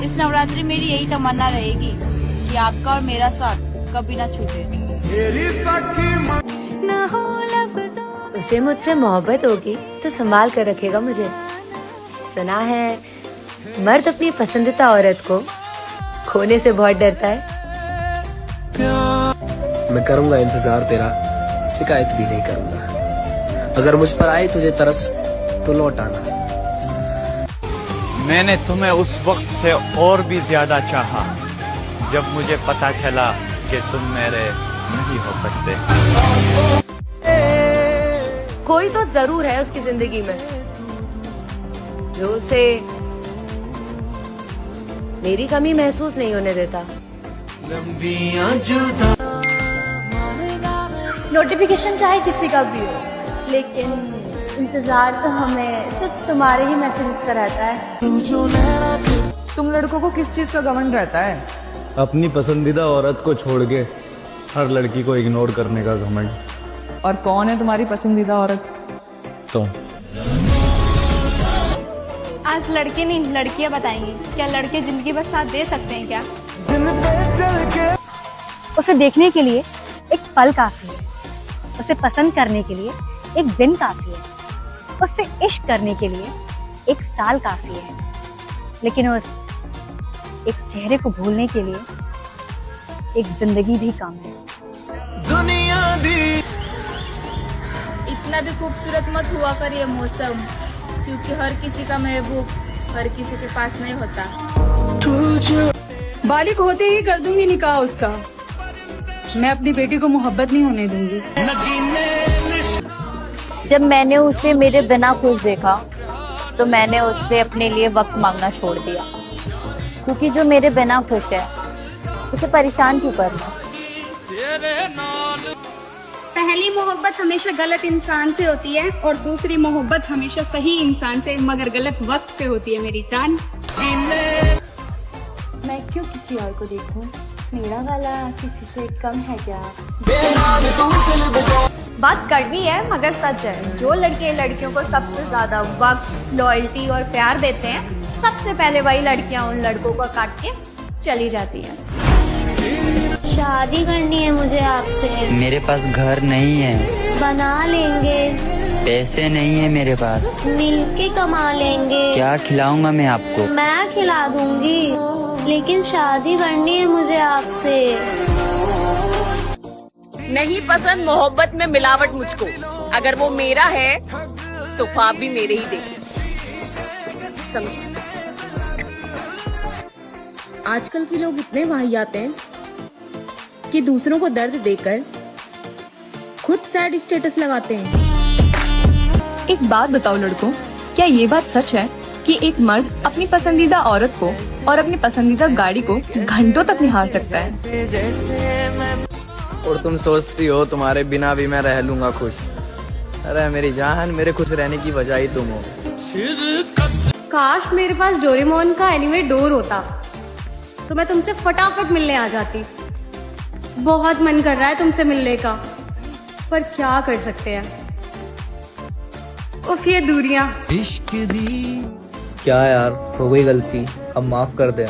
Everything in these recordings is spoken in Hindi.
इस नवरात्रि मेरी यही तमन्ना रहेगी कि आपका और मेरा साथ कभी ना छूटे। उसे मुझसे मोहब्बत होगी तो संभाल कर रखेगा मुझे। सुना है मर्द अपनी पसंदीदा औरत को खोने से बहुत डरता है। मैं करूंगा इंतजार तेरा, शिकायत भी नहीं करूंगा। अगर मुझ पर आए तुझे तरस तो लौट आना। मैंने तुम्हें उस वक्त से और भी ज्यादा चाहा जब मुझे पता चला कि तुम मेरे नहीं हो सकते। कोई तो जरूर है उसकी जिंदगी में जो उसे मेरी कमी महसूस नहीं होने देता। नोटिफिकेशन चाहे किसी का भी हो, लेकिन इंतजार तो हमें सिर्फ तुम्हारे ही मैसेजेस का रहता है। तुम लड़कों को किस चीज का घमंड रहता है? अपनी पसंदीदा औरत को छोड़ के हर लड़की को इग्नोर करने का घमंड। और कौन है तुम्हारी पसंदीदा औरत? तुम। आज लड़के नहीं लड़कियां बताएंगी। क्या लड़के जिंदगी भर साथ दे सकते हैं क्या? उसे देखने के लिए एक पल काफी है, उसे पसंद करने के लिए एक दिन काफी है, उससे इश्क करने के लिए एक साल काफी है, लेकिन उस एक चेहरे को भूलने के लिए एक जिंदगी भी कम है। इतना भी खूबसूरत मत हुआ कर ये मौसम, क्योंकि हर किसी का महबूब हर किसी के पास नहीं होता। बालिक होते ही कर दूंगी निकाह उसका। मैं अपनी बेटी को मोहब्बत नहीं होने दूंगी। जब मैंने उसे मेरे बिना खुश देखा तो मैंने उससे अपने लिए वक्त मांगना छोड़ दिया, क्योंकि जो मेरे बिना खुश है उसे परेशान क्यों करना। पहली मोहब्बत हमेशा गलत इंसान से होती है और दूसरी मोहब्बत हमेशा सही इंसान से, मगर गलत वक्त पे होती है मेरी जान। मैं क्यों किसी और को देखूं? मेरा वाला किसी से कम है क्या? बात कड़वी है मगर सच है। जो लड़के लड़कियों को सबसे ज्यादा वक्त, लॉयल्टी और प्यार देते हैं, सबसे पहले वही लड़कियां उन लड़कों को काट के चली जाती हैं। शादी करनी है मुझे आपसे। मेरे पास घर नहीं है। बना लेंगे। पैसे नहीं है मेरे पास। मिलके कमा लेंगे। क्या खिलाऊंगा मैं आपको? मैं खिला दूंगी, लेकिन शादी करनी है मुझे आपसे। नहीं पसंद मोहब्बत में मिलावट मुझको। अगर वो मेरा है तो ख्वाब भी मेरे ही देखे, समझे? आजकल के लोग इतने वाहियात हैं कि दूसरों को दर्द देकर खुद सैड स्टेटस लगाते हैं। एक बात बताओ लड़कों, क्या ये बात सच है कि एक मर्द अपनी पसंदीदा औरत को और अपनी पसंदीदा गाड़ी को घंटों तक निहार सकता है? और तुम सोचती हो तुम्हारे बिना भी मैं रह लूंगा खुश। अरे मेरी जान, मेरे खुश रहने की वजह ही तुम हो। काश मेरे पास डोरेमोन का एनीवे डोर होता तो मैं तुमसे फटाफट मिलने आ जाती। बहुत मन कर रहा है तुमसे मिलने का, पर क्या कर सकते हैं। उफ, ये दूरियां। क्या यार, हो गई गलती, अब माफ कर दे।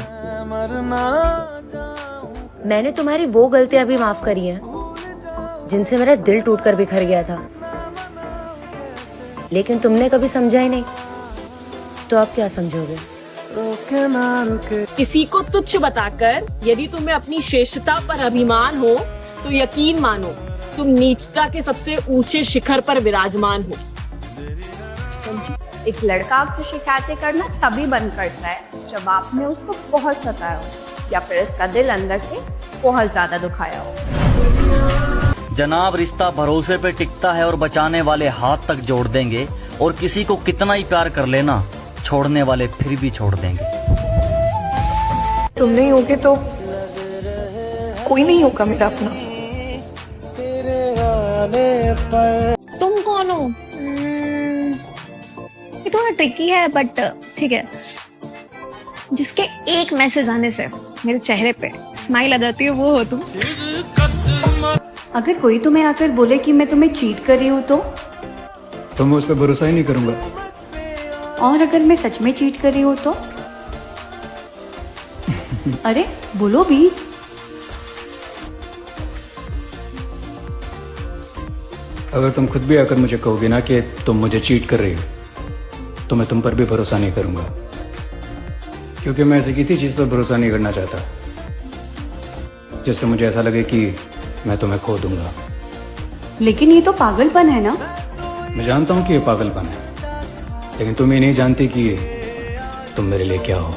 मैंने तुम्हारी वो गलतियां भी माफ करी हैं जिनसे मेरा दिल टूटकर बिखर गया था, लेकिन तुमने कभी समझा ही नहीं, तो अब क्या समझोगे? किसी को तुच्छ बताकर यदि तुम्हें अपनी श्रेष्ठता पर अभिमान हो तो यकीन मानो तुम नीचता के सबसे ऊंचे शिखर पर विराजमान हो। एक लड़का आपसे शिकायतें करना तभी बंद करता है जब आपने उसको बहुत सताया हो या फिर उसका दिल अंदर से बहुत ज्यादा दुखाया हो। जनाब, रिश्ता भरोसे पे टिकता है और बचाने वाले हाथ तक जोड़ देंगे, और किसी को कितना ही प्यार कर लेना, छोड़ने वाले फिर भी छोड़ देंगे। तुम नहीं होगे तो कोई नहीं होगा मेरा अपना। तुम कौन हो? ये थोड़ा ट्रिकी है बट ठीक है। जिसके एक मैसेज आने से मेरे चेहरे पे स्माइल आ जाती है, वो हो तुम। अगर कोई तुम्हें आकर बोले कि मैं तुम्हें चीट कर रही हूँ तो मैं उस पर भरोसा ही नहीं करूंगा। और अगर मैं सच में चीट कर रही हूँ अरे बोलो भी। अगर तुम खुद भी आकर मुझे कहोगे ना कि तुम मुझे चीट कर रही हो, तो मैं तुम पर भी भरोसा नहीं करूंगा, क्योंकि मैं ऐसे किसी चीज़ पर भरोसा नहीं करना चाहता जिससे मुझे ऐसा लगे कि मैं तुम्हें खो दूंगा। लेकिन ये तो पागलपन है ना। मैं जानता हूँ कि ये पागलपन है, लेकिन तुम ये नहीं जानती कि तुम मेरे लिए क्या हो।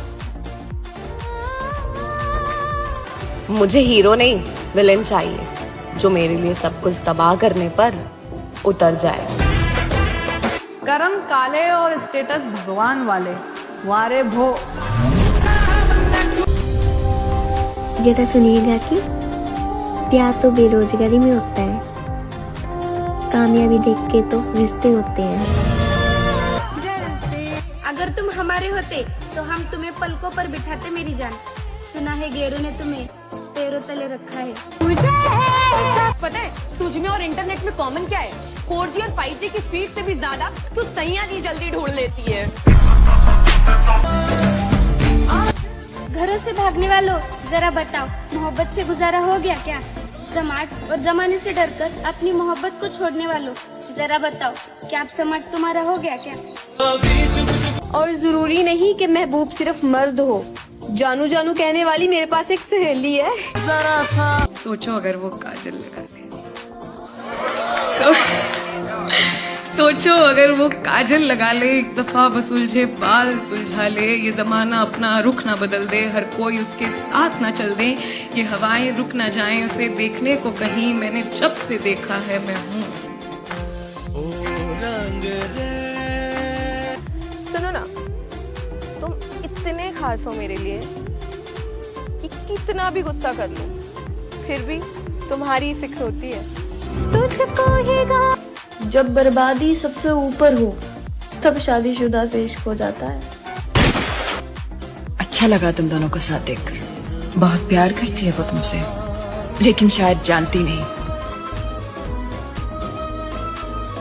मुझे हीरो नहीं विलेन चाहिए, जो मेरे लिए सब कुछ तबाह करने पर उतर जाए। कर्म काले और स्टेटस भगवान वाले, वारे भो। जरा सुनिएगा कि प्यार तो बेरोजगारी में होता है, कामयाबी देख के तो रिश्ते होते हैं। अगर तुम हमारे होते तो हम तुम्हें पलकों पर बिठाते मेरी जान। सुना है गेरू ने तुम्हें पैरों तले रखा है। पता है तुझ में और इंटरनेट में कॉमन क्या है? 4G और 5G की स्पीड से भी ज्यादा तू सैया जी जल्दी ढूंढ लेती है। घरों से भागने वालों जरा बताओ, मोहब्बत से गुजारा हो गया क्या? समाज और जमाने से डरकर अपनी मोहब्बत को छोड़ने वालों जरा बताओ, क्या आप समाज तुम्हारा हो गया क्या? और जरूरी नहीं कि महबूब सिर्फ मर्द हो, जानू जानू कहने वाली मेरे पास एक सहेली है। सोचो अगर वो काजल लगा ले, सोचो अगर वो काजल लगा ले, एक दफा बस उलझे बाल सुलझा ले, ये जमाना अपना रुख ना बदल दे, हर कोई उसके साथ ना चल दे, ये हवाएं रुक ना जाएं उसे देखने को कहीं, मैंने जब से देखा है मैं हूँ। सुनो ना, तुम इतने खास हो मेरे लिए कि कितना भी गुस्सा कर लूं, फिर भी तुम्हारी फिक्र होती है। तुझको ही जब बर्बादी सबसे ऊपर हो, तब शादीशुदा से इश्क हो जाता है। अच्छा लगा तुम दोनों को साथ देखकर। बहुत प्यार करती है वो तुमसे, लेकिन शायद जानती नहीं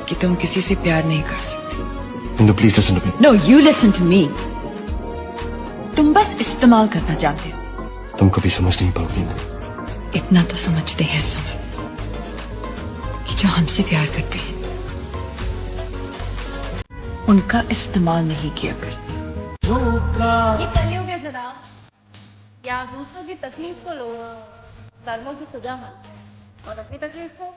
कि तुम किसी से प्यार नहीं कर सकती। Indu, please listen to me. No, you listen to me. तुम बस इस्तेमाल करना चाहते हो। तुम कभी समझ नहीं पाओगी इंदु। इतना तो समझते हैं समझ कि जो हमसे प्यार करते हैं उनका इस्तेमाल नहीं किया कर। ये कलयुग है जरा, या दूसरों की तकलीफ को लो, कर्मों की सजा मत और अपनी तकलीफ को।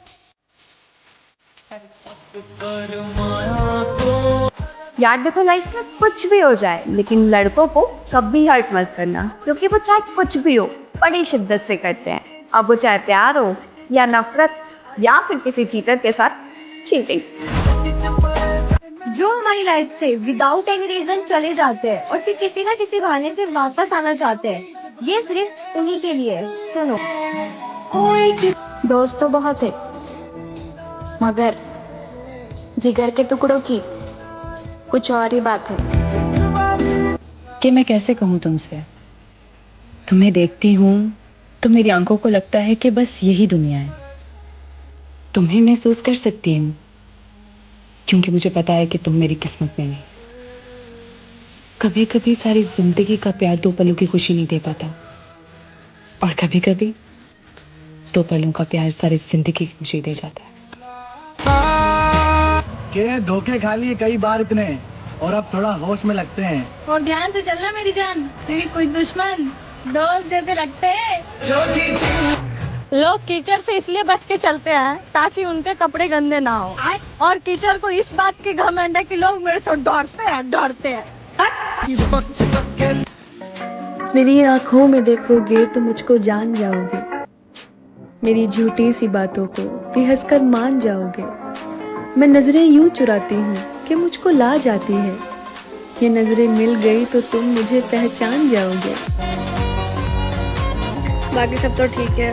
याद देखो, लाइफ में कुछ भी हो जाए, लेकिन लड़कों को कभी हर्ट मत करना, क्योंकि वो चाहे कुछ भी हो बड़ी शिद्दत से करते हैं। अब वो चाहे प्यार हो या नफरत या फिर किसी चीटर के साथ चीटिंग। जो हमारी लाइफ से विदाउट एनी रीजन चले जाते हैं और फिर किसी ना किसी बहाने से वापस आना चाहते हैं, ये सिर्फ उन्हीं के लिए है। सुनो, कोई दोस्त तो बहुत है, मगर जिगर के टुकड़ों की कुछ और ही बात है। कि मैं कैसे कहूँ तुमसे, तुम्हें देखती हूँ तो मेरी आंखों को लगता है कि बस यही दुनिया है। तुम्हें महसूस कर सकती हूँ क्योंकि मुझे पता है कि तुम मेरी किस्मत में नहीं। कभी कभी सारी जिंदगी का प्यार 2 पलों की खुशी नहीं दे पाता, और कभी कभी 2 पलों का प्यार सारी जिंदगी की खुशी दे जाता है। के धोखे खा लिए कई बार इतने, और अब थोड़ा होश में लगते हैं। और ध्यान से चलना मेरी जान, मेरी कोई दुश्मन दोस्त जैसे लगते हैं। लोग कीचड़ से इसलिए बच के चलते हैं ताकि उनके कपड़े गंदे ना हो, और कीचड़ को इस बात की घमंड है कि लोग मेरे से डरते हैं। मेरी आंखों में देखोगे तो मुझको जान जाओगे, मेरी झूठी सी बातों को भी हंसकर मान जाओगे। मैं नजरें यूं चुराती हूँ कि मुझको ला जाती है, ये नजरें मिल गई तो तुम मुझे पहचान जाओगे। बाकी सब तो ठीक है,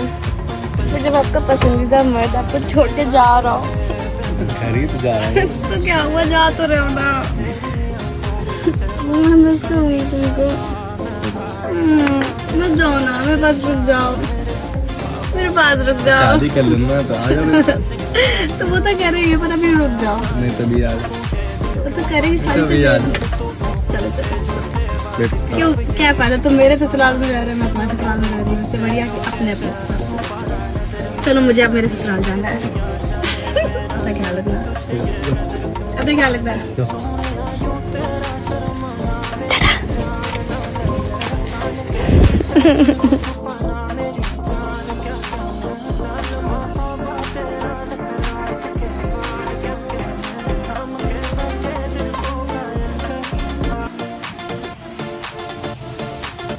तो जब आपका पसंदीदा मर्द आपको छोड़ के जा रहा हो खरीद जा रहा है तो क्या हुआ, जा तो रहे हो ना। मैं मिस करूंगी तुमको। मत जाओ ना, मेरे पास रुक जाओ, मेरे पास रुक जाओ। शादी कर लूंगा तो आ जाओ। तो वो तो कह रही है, पर अभी रुक जाओ। नहीं तभी यार, वो तो कह रही है शादी। तभी यार। चलो चलो। क्यों, क्या फायदा? तुम मेरे ससुराल में रह रहे हो, मैं तुम्हारे ससुराल में रह रही हूँ, इससे बढ़िया कि अपने अपने ससुराल। चलो मुझे अब मेरे ससुराल जाना है। अपना ख्याल रखना, अपना ख्याल रखना।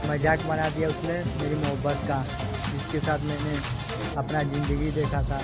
मजाक बना दिया उसने मेरी मोहब्बत का, जिसके साथ मैंने अपना ज़िंदगी देखा था।